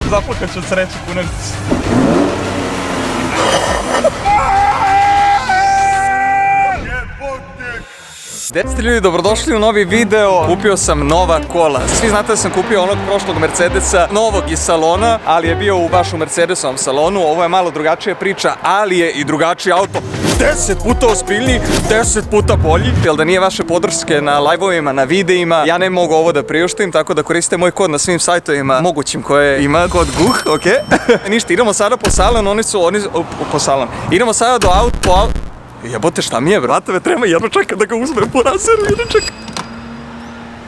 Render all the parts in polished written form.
Zaplakat ću od sreće punavicu. Gde ste ljudi, dobrodošli u novi video. Kupio sam nova kola. Svi znate da sam kupio onog prošlog Mercedesa, novog iz salona, ali je bio u baš u Mercedesovom salonu. Ovo je malo drugačija priča, ali je i drugačiji auto. 10 puta ozbiljniji, 10 puta bolji. Jel da nije vaše podrške na live-ovima, na videima, ja ne mogu ovo da priuštim, tako da koristite moj kod na svim sajtovima mogućim koje ima, kod GUH, ok? Ništa, idemo sada po salon, po salon. Idemo sada do auto. Jebote, šta mi je, brate, me treba jedno čekam da ga uzmem po razeru, jedno čekam.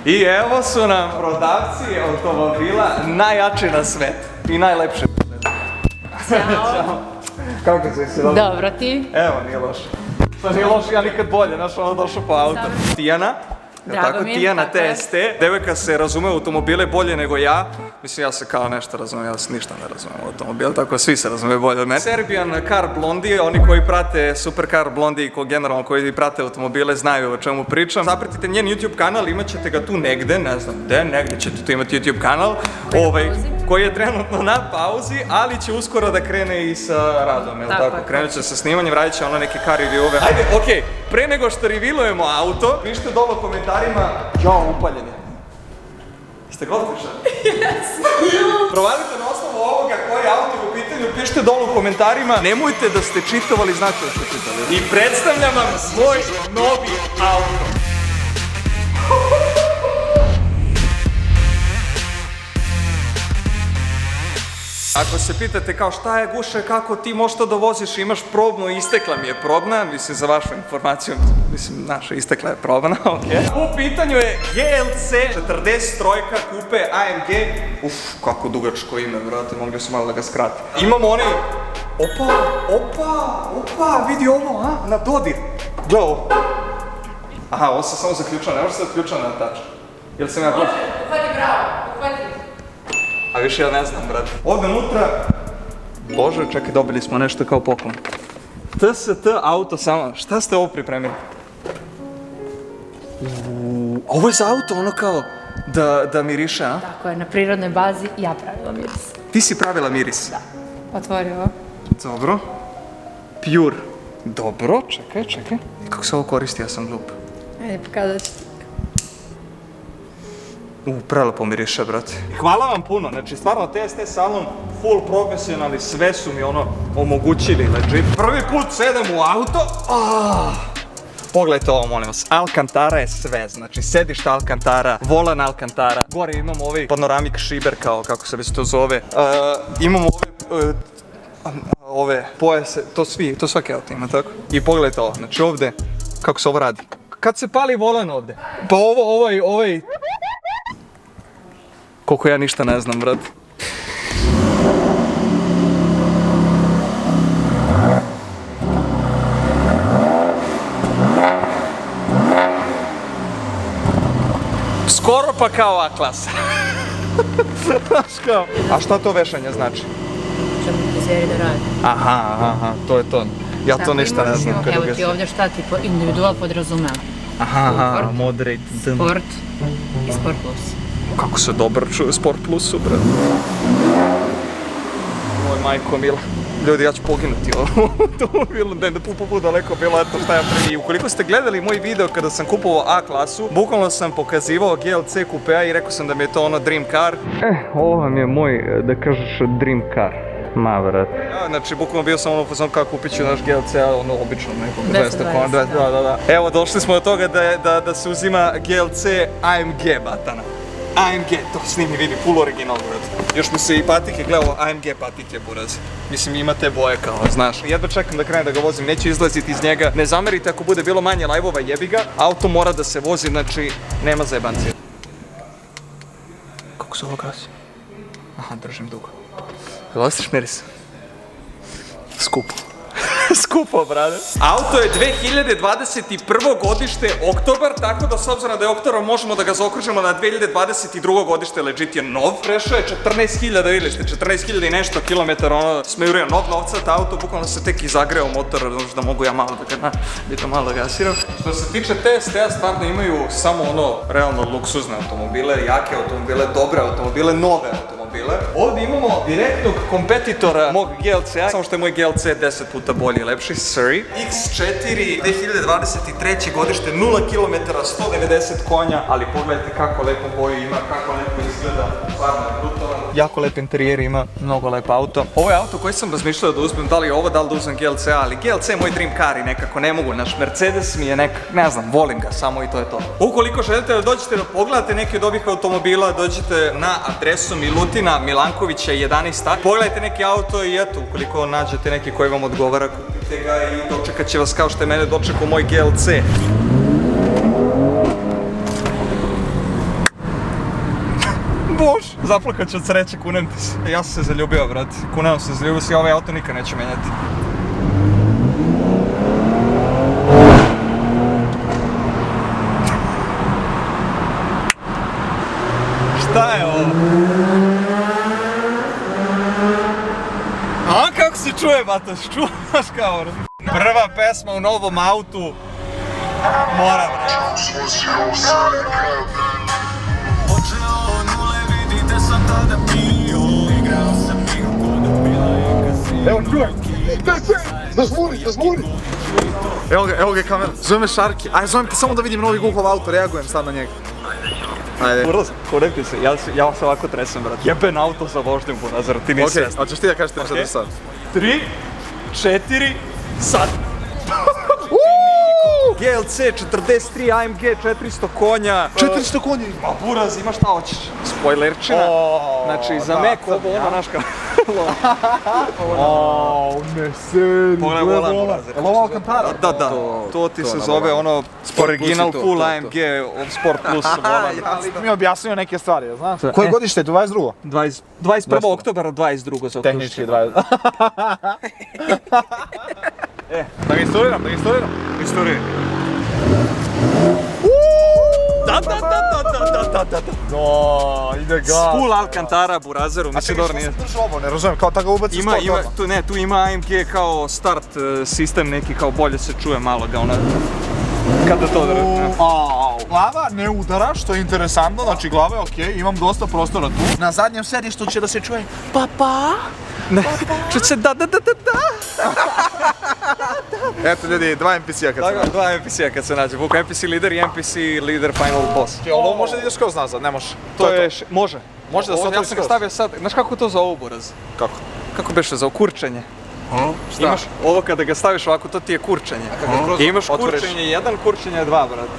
I evo su nam prodavci automobila najjači na svet i najlepši na svet. Ćao. Kako si dobro? Dobro, ti? Evo, nije loše. Šta nije loše, ja nikad bolje, znaš, ono došao po auto. Tijana. Drago mi je, Tijana tako je. TST, devojka se razume u automobile bolje nego ja. Mislim, ja se kao nešto razumem, ja se ništa ne razumem u automobil, tako svi se razume bolje od mene. Serbian Car Blondie, oni koji prate Supercar Blondie, generalno koji prate automobile, znaju o čemu pričam. Zapratite njen YouTube kanal, imat ćete ga tu negde, ne znam gde, negde ćete tu imati YouTube kanal, koji je trenutno na pauzi, ali će uskoro da krene i sa radom, jel tako? Krenut će sa snimanjem, radit će ono neke car review-ove. Ajde, okej, pre nego što reviewujemo auto, pišite dole u komentarima, jao, upaljen je. Jeste ga otkušali? Jesu. Provalite na osnovu ovoga koji auto je u pitanju, pišite dole u komentarima, nemojte da ste čitovali, znate da ste čitali. I predstavljam vam svoj novi auto. Ako se pitate kao šta je guše, kako ti možeš to da voziš, imaš probnu, istekla mi je probna, mislim za vašu informaciju, mislim naša istekla je probna, okej. U pitanju je GLC 43 kupe AMG, kako dugačko ime, brate, mogli su malo da ga skrati. Imamo onaj, opa, vidi ovo, a, na dodir, gle ovo. Aha, ovo se samo zaključava, ne može se zaključava na tač. Jel sam ja gledao? Uhvati bravo, uhvati. A više ja ne znam, brate. Ovdje unutra... Bože, čekaj, dobili smo nešto kao poklon. TST auto samo... Šta ste ovo pripremili? Ovo je za auto, ono kao... Da miriše, a? Tako je, na prirodnoj bazi ja pravila miris. Ti si pravila miris? Da. Otvori ovo. Dobro. Pure. Dobro, čekaj. Kako se ovo koristi, ja sam glup. Ajde, pokazat ću ti. Prelepo miriše, brate. Hvala vam puno, znači stvarno TST salon, full profesionalni, sve su mi ono omogućili, legit. Prvi put sedem u auto, pogledajte ovo, molim vas, Alcantara je sve, znači sedište Alcantara, volan Alcantara, gore imamo ovaj panoramik šiber, kao kako se već to zove, imamo ove pojase, to svaki auto ima, tako? I pogledajte ovo, znači ovde, kako se ovo radi. Kad se pali volan ovde? Pa ovaj... Koliko ja ništa ne znam, brate. Skoro pa kao A-klasa. Znaš kao. A šta to vešanje znači? Čemu frizeri da radi. Aha, to je to. Ja to ništa ne znam. Evo ti ovdje šta ti individual podrazumeva. Aha, moderate. Sport i Sport Plus. Kako se dobro čuje Sport Plusu, bre. Moj majko mila. Ljudi, ja ću poginuti ovo automobilu, da je pupu daleko bilo, eto šta ja prvi. Ukoliko ste gledali moj video kada sam kupovao A-klasu, bukvalno sam pokazivao GLC kupea i rekao sam da mi je to ono dream car. Ovo vam je moj, da kažeš, dream car. Ma, vrati. Znači, bukvalno bio sam ono pozvan kako kupit ću naš GLC, ono obično nekog 200 kona. Da. Evo, došli smo do toga da se uzima GLC AMG batana. AMG, to snimi, vidi, full original, buraz. Još mi se i patike, gledao, AMG patike, buraz. Mislim, ima te boje kao, znaš. Jedva čekam da krenem da ga vozim, neću izlaziti iz njega. Ne zamerite ako bude bilo manje live-ova, jebi ga. Auto mora da se vozi, znači, nema zajebancije. Kako se ovo gasi? Aha, držim dugo. Jel ostiš miris? Skupo. Skupo, brade. Auto je 2021. godište, oktobar, tako da s obzirom da je oktobar možemo da ga zaokružimo na 2022. godište, legit je nov. Prešao je 14.000, vidjeli ste, 14.000 i nešto kilometara, ono, smejurio novcat auto, bukvalno se tek izagreo motor, da mogu ja malo da gasiram. Što se tiče TST-a, stvarno imaju samo ono, realno luksuzne automobile, jake automobile, dobre automobile, nove automobile. automobile. Ovdje imamo direktnog kompetitora mog GLC-a, samo što je moj GLC 10 puta bolji i lepši, Surrey. X4 2023. godište, 0 km, 190 konja, ali pogledajte kako lepo boju ima, kako lepo izgleda, stvarno je brutalan. Jako lep interijer ima, mnogo lep auto. Ovo je auto koji sam razmišljao da uzmem, da li ovo, da li da uzmem GLC-a, ali GLC je moj dream car i nekako ne mogu, naš Mercedes mi je ne znam, volim ga samo i to je to. Ukoliko želite da dođete da pogledate neki od ovih automobila, dođite na adresu Milutina Milankovića 11a. Pogledajte neki auto i eto, ukoliko nađete neki koji vam odgovara, kupite ga i dočekat će vas kao što je mene dočekao moj GLC. Bož, zaplakat ću od sreće, kunem ti se. Ja sam se zaljubio, brat. Kunem se, zaljubio se i ovaj auto nikad neću menjati. Šta je ovo? A kako se čuje, batoš? Čuvaš kao? Prva pesma u novom autu. Mora, brat. Evo čuj! Zazvoni! Evo ga kamera, zove me Šarki. Aj, zovem te samo da vidim novi Google auto, reagujem sad na njega. Ajde. Kunem ti se, ja se ovako tresem, brat. Jeben auto za vožnjom po nazaru, ti nisi svjestan. Hoćeš ti da kažeš nešto do sad? 3, 4, sad! GLC 43 AMG 400 konja. 400 konja! Ma buraz, ima šta hoćeš. Spoilerčina. Znači, za Mac ovo ono naš kao... ne seri, Pogledaj volan, burazer. Jel ovo Alcantara? Da. To ti se zove ono original full AMG Sport Plus volan. Mi je objasnio neke stvari, znaš? Koje godište, 22? 21. oktobara 22. za Tehnički 20. Da ga instaliram. Istorije. Da. No, ide ga. Full Alcantara burazeru, mislim dobro nije. Ne razumijem, kao tako ga ubaci Tu ima AMG kao start sistem neki kao bolje se čuje malo ga ona kada to glava ne udara, što je interesantno, znači glava je okej, imam dosta prostora tu. Na zadnjem sedištu će da se čuje papa. Ne, čut se da. Eto ljudi, dva NPC-a kad se nađe. Dva NPC-a kad se nađe, Vuka NPC lider i NPC lider final boss. Ovo može da ideš skroz nazad, ne može. Može. Može da se otvori Ja sam ga stavio sad, znaš kako to zovu buraz? Kako? Kako beše za kurčenje? Šta? Imaš ovo kada ga staviš ovako, to ti je kurčenje. I imaš kurčenje 1, kurčenje 2, brate.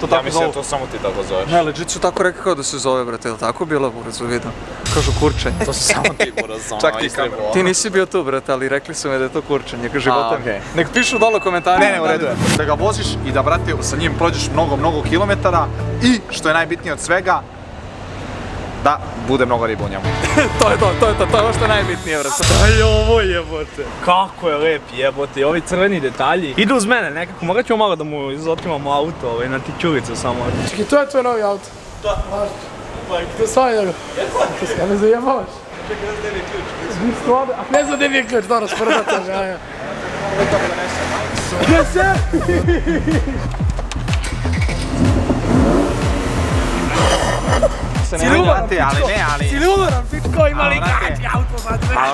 To tako zovu. to samo ti tako zoveš. Ne, legit su tako rekli kao da se zove, brate, je li tako bilo buraz u vidu? Kažu kurčenje. To su samo ti buraz, Čak ti kamera. Ti nisi bio tu, brate, ali rekli su mi da je to kurčenje, kao života mi. Nek pišu dole komentarima. Ne, u redu je. Da ga voziš i da, brate, sa njim prođeš mnogo kilometara i, što je najbitnije od svega, da bude mnogo riba u njemu. To je ono što je najbitnije, brate. Šta je ovo jebote? Kako je lep jebote, i ovi crveni detalji. Idu uz mene nekako, morat ćemo malo da mu izotimamo auto na tičuricu samo. Čekaj, to je tvoj novi auto? Da. Važno. To sam je njega. Ja ne zajebavaš. Čekaj, da je ključ. A ne znam gdje mi je ključ, dobro, sprdata žaja. Gdje se? Si ljubaran, pičko, ima li kakvi auto,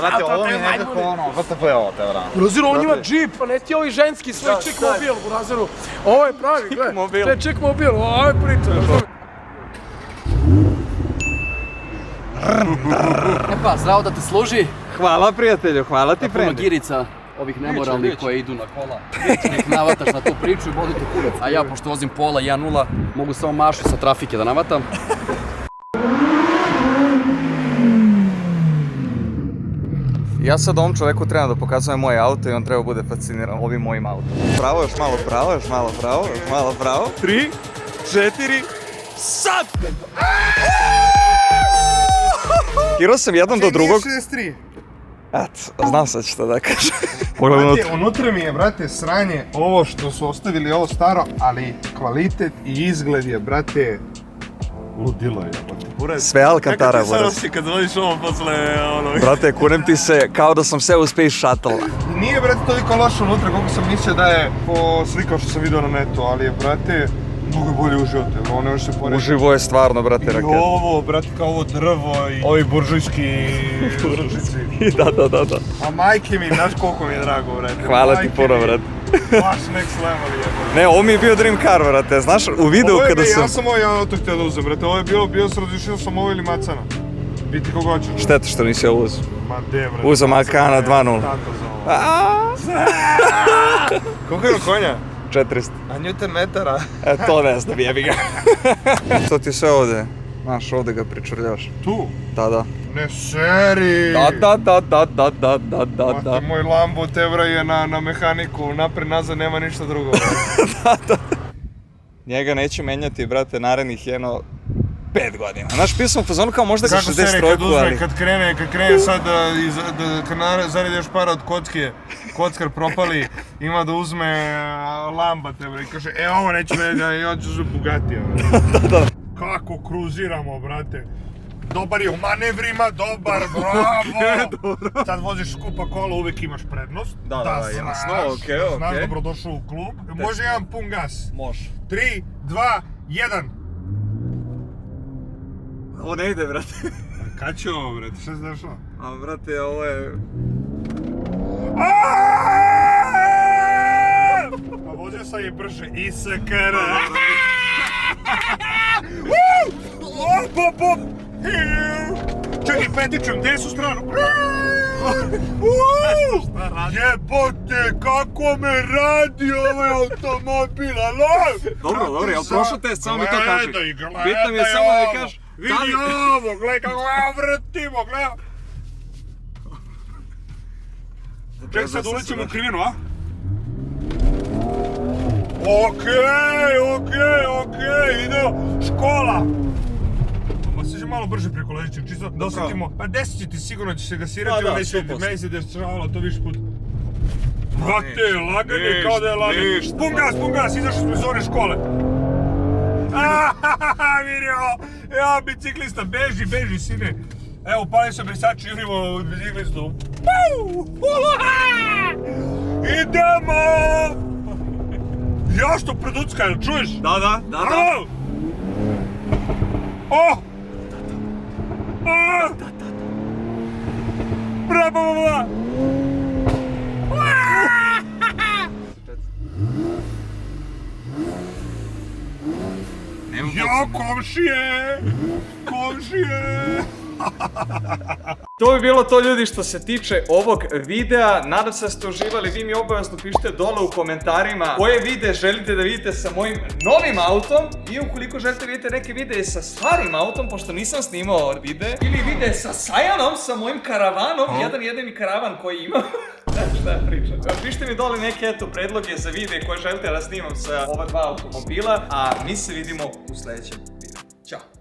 brate, ovo mi je nekako ono, VTP je ovo te, vrano. Buraziru, on ima džip, a ne ti ovi ženski svoj čik mobil, Buraziru. Ovo je pravi, gledaj. To je čik mobil, ovo je priča, razumiješ. Epa, zdravo da te služi. Hvala prijatelju, hvala ti Puno girica ovih nemoralnih koji idu na kola. Nek navataš na tu priču i bodi te kurac. A ja, pošto vozim pola 1.0, mogu samo mašu sa trafike da navatam. Ja sad ovom čoveku trebam da pokazujem moje auto i on treba bude fasciniran ovim mojim autom. Pravo, još malo pravo, još malo pravo, još malo pravo. 3, 4, sad! Kirao sam jedan do drugog. 63. Eto, znam sad što da kažem. Brate, unutra mi je, brate, sranje ovo što su ostavili ovo staro, ali kvalitet i izgled je, brate, ludilo je, brate. Sve Alcantara, buraz. Kako ti se kad vodiš ovo posle ono... Brate, kunem ti se kao da sam seo u Space Shuttle. Nije, brate, toliko loše unutra koliko sam mislio da je po slikama što sam vidio na netu, ali je, brate, Mnogo bolje uživate, ovo ne može se porediti. Uživo je stvarno, brate, I raket. ovo, brate, kao ovo drvo i ovi buržujski ružici. Da. A majke mi, znaš koliko mi je drago, brate. Hvala ti Majke puno, mi. brate. Baš next level je. Ne, ovo mi je bio dream car, brate, znaš, u videu Ovo je, kada sam... ja sam ovo jedan auto htio da uzem, brate, ovo je bio se različio sam ovo ili Macana. Biti koga hoćeš. Šteta što nisi ovo uzeo. Ma de, brate. Uzeo Macana 2.0. Tako za ovo. Koliko je konja? 400. A Newton metara? To ne znam, jebi ga. To ti sve ovdje, znaš, ovdje ga pričurljaš. Tu? Da. Ne seri! Da. Moj Lambo Tevra je na mehaniku, napred nazad nema ništa drugo. Njega neću menjati, brate, narednih 5 godina. Znaš, pisam u fazonu kao možda ga Kako 60 seri trojku, kad uzme, ali... kad krene sad kad zaredeš para od kocke, kockar propali, ima da uzme Lamba Tevra i kaže ovo neću menjati, ja ću za Bugatija. Da. Kako kruziramo, brate. Dobar je u manevrima, dobar, bravo! Sad voziš skupa kola, uvijek imaš prednost. Da, jasno, okej. Znaš, dobrodošao u klub. Može jedan pun gas. Može. 3, 2, 1. Ovo ne ide, brate. Kad će ovo, brate? Šta se dešava? A, brate, ovo je... Pa vozio sam i brže. ISKR. Čekaj, petičem, desnu stranu. Jebote, kako me radi ovaj automobil, alo? Dobro, jel prošao test, samo mi to kaži. Bitno mi je samo da mi kažeš... Vidi ovo, gledaj kako ja vrtimo, gledaj. Čekaj, sad ulećemo u krivinu, a? Okej, idemo, škola! Ma se malo brže preko ležićem, čisto da osjetimo, pa desit će ti sigurno će se gasirati, Da, meni se dešavalo to više put. Brate, laganje kao da je laganje. Pun gas, izašli smo iz zone škole. Vidio, ja biciklista, beži sine. Evo, pali se brisači, jurimo biciklistu. Idemo! Ja što producka, jel čuješ? Da. Bravo! Ja, komšije! To bi bilo to, ljudi, što se tiče ovog videa. Nadam se da ste uživali. Vi mi obavezno pišite dole u komentarima koje videe želite da vidite sa mojim novim autom, i ukoliko želite da vidite neke videe sa starim autom, pošto nisam snimao videe, ili videe sa Sajanom, sa mojim karavanom, jedan jedini karavan koji imam. Šta ja pričam? Pišite mi dole neke predloge za videe koje želite da snimam sa ova dva automobila, a mi se vidimo u sljedećem videu. Ćao!